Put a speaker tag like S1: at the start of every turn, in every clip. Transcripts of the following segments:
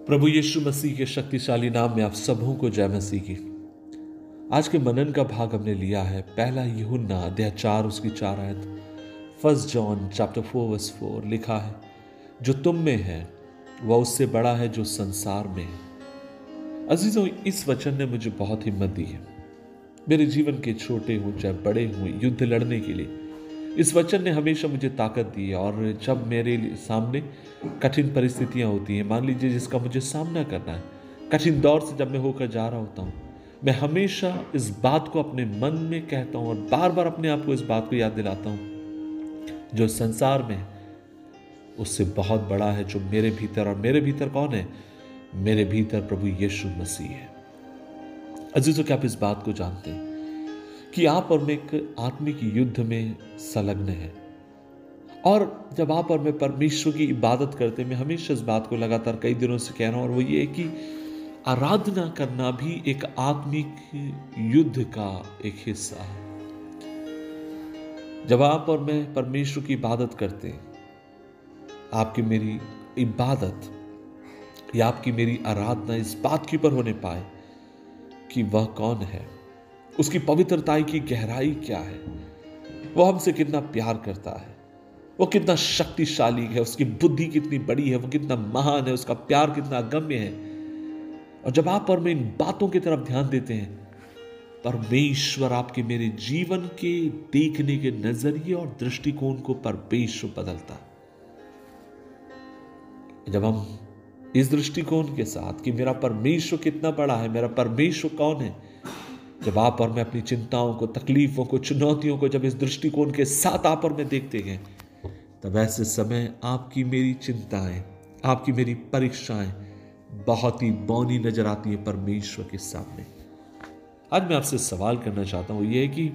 S1: प्रभु यीशु मसीह के शक्तिशाली नाम में आप सबों को जय मसीह की। आज के मनन का भाग हमने लिया है पहला यूहन्ना अध्याय 4 उसकी 4 आयत। 1 जॉन चैप्टर 4 वर्स 4 लिखा है, जो तुम में है वह उससे बड़ा है जो संसार में है। अजीजों, इस वचन ने मुझे बहुत हिम्मत दी है मेरे जीवन के छोटे हों चाहे बड़े हों युद्ध लड़ने के लिए। इस वचन ने हमेशा मुझे ताकत दी है। और जब मेरे सामने कठिन परिस्थितियां होती हैं, मान लीजिए जिसका मुझे सामना करना है, कठिन दौर से जब मैं होकर जा रहा होता हूं, मैं हमेशा इस बात को अपने मन में कहता हूं और बार बार अपने आप को इस बात को याद दिलाता हूं, जो संसार में है उससे बहुत बड़ा है जो मेरे भीतर। और मेरे भीतर कौन है? मेरे भीतर प्रभु यीशु मसीह है। अजीजों, क्या आप इस बात को जानते हैं कि आप और मैं एक आत्मिक युद्ध में संलग्न है? और जब आप और मैं परमेश्वर की इबादत करते हैं, मैं हमेशा इस बात को लगातार कई दिनों से कह रहा हूं, और वो ये है कि आराधना करना भी एक आत्मिक युद्ध का एक हिस्सा है। जब आप और मैं परमेश्वर की इबादत करते हैं, आपकी मेरी इबादत या आपकी मेरी आराधना इस बात के ऊपर होने पाए कि वह कौन है, उसकी पवित्रता की गहराई क्या है, वो हमसे कितना प्यार करता है, वो कितना शक्तिशाली है, उसकी बुद्धि कितनी बड़ी है, वो कितना महान है, उसका प्यार कितना अगम्य है। और जब आप और मैं इन बातों की तरफ ध्यान देते हैं, परमेश्वर आपके मेरे जीवन के देखने के नजरिए और दृष्टिकोण को परमेश्वर बदलता है। जब हम इस दृष्टिकोण के साथ कि मेरा परमेश्वर कितना बड़ा है, मेरा परमेश्वर कौन है, जब आप और मैं अपनी चिंताओं को, तकलीफों को, चुनौतियों को जब इस दृष्टिकोण के साथ आप और मैं देखते हैं, तब ऐसे समय आपकी मेरी चिंताएं, आपकी मेरी परीक्षाएं बहुत ही बौनी नजर आती है परमेश्वर के सामने। आज मैं आपसे सवाल करना चाहता हूं, यह है कि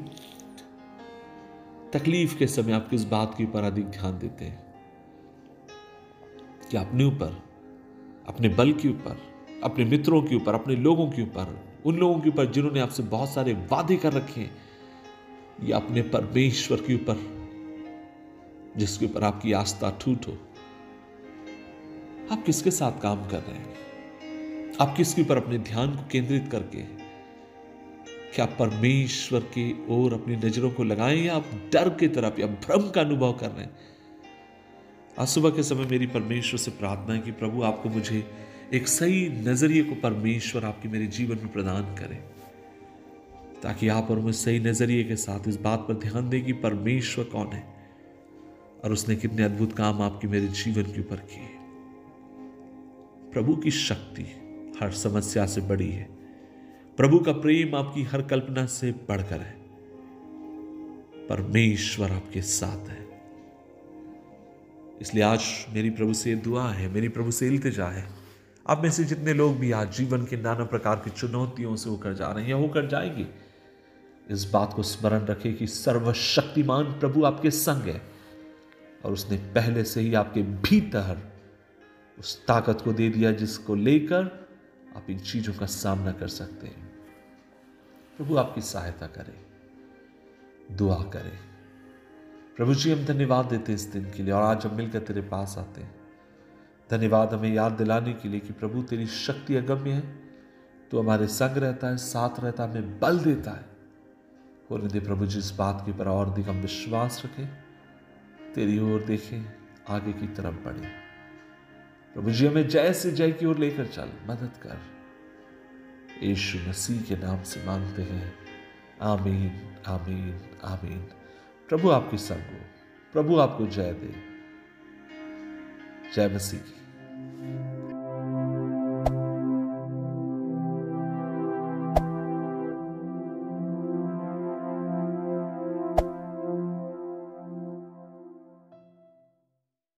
S1: तकलीफ के समय आप किस बात के ऊपर अधिक ध्यान देते हैं? क्या अपने ऊपर, अपने बल के ऊपर, अपने मित्रों के ऊपर, अपने लोगों के ऊपर, उन लोगों के ऊपर जिन्होंने आपसे बहुत सारे वादे कर रखे हैं, या अपने परमेश्वर के ऊपर जिसके ऊपर आपकी आस्था टूट हो? आप किसके साथ काम कर रहे हैं? आप किसके ऊपर अपने ध्यान को केंद्रित करके, क्या परमेश्वर की ओर अपनी नजरों को लगाएं, या आप डर की तरफ या भ्रम का अनुभव कर रहे हैं? आज सुबह के समय मेरी परमेश्वर से प्रार्थना है कि प्रभु आपको मुझे एक सही नजरिए को परमेश्वर आपके मेरे जीवन में प्रदान करें, ताकि आप और मैं सही नजरिए के साथ इस बात पर ध्यान दें कि परमेश्वर कौन है और उसने कितने अद्भुत काम आपके मेरे जीवन के ऊपर किए। प्रभु की शक्ति हर समस्या से बड़ी है। प्रभु का प्रेम आपकी हर कल्पना से बढ़कर है। परमेश्वर आपके साथ है। इसलिए आज मेरी प्रभु से दुआ है, मेरी प्रभु से इल्तिजा है, आप में से जितने लोग भी आज जीवन के नाना प्रकार की चुनौतियों से होकर जा रहे हैं या होकर जाएंगे, इस बात को स्मरण रखें कि सर्वशक्तिमान प्रभु आपके संग है और उसने पहले से ही आपके भीतर उस ताकत को दे दिया जिसको लेकर आप इन चीजों का सामना कर सकते हैं। प्रभु आपकी सहायता करे, दुआ करें। प्रभु जी, हम धन्यवाद देते इस दिन के लिए, और आज हम मिलकर तेरे पास आते हैं। धन्यवाद हमें याद दिलाने के लिए कि प्रभु तेरी शक्ति अगम्य है, तो हमारे संग रहता है, साथ रहता है, हमें बल देता है। होने दे प्रभु जी इस बात के ऊपर और अधिक हम विश्वास रखें, तेरी ओर देखें, आगे की तरफ बढ़े। प्रभु जी हमें जय से जय की ओर लेकर चल, मदद कर। यीशु मसीह के नाम से मांगते हैं, आमीन, आमीन, आमीन। प्रभु आपके संग हो, प्रभु आपको जय दे। जय मसीह की।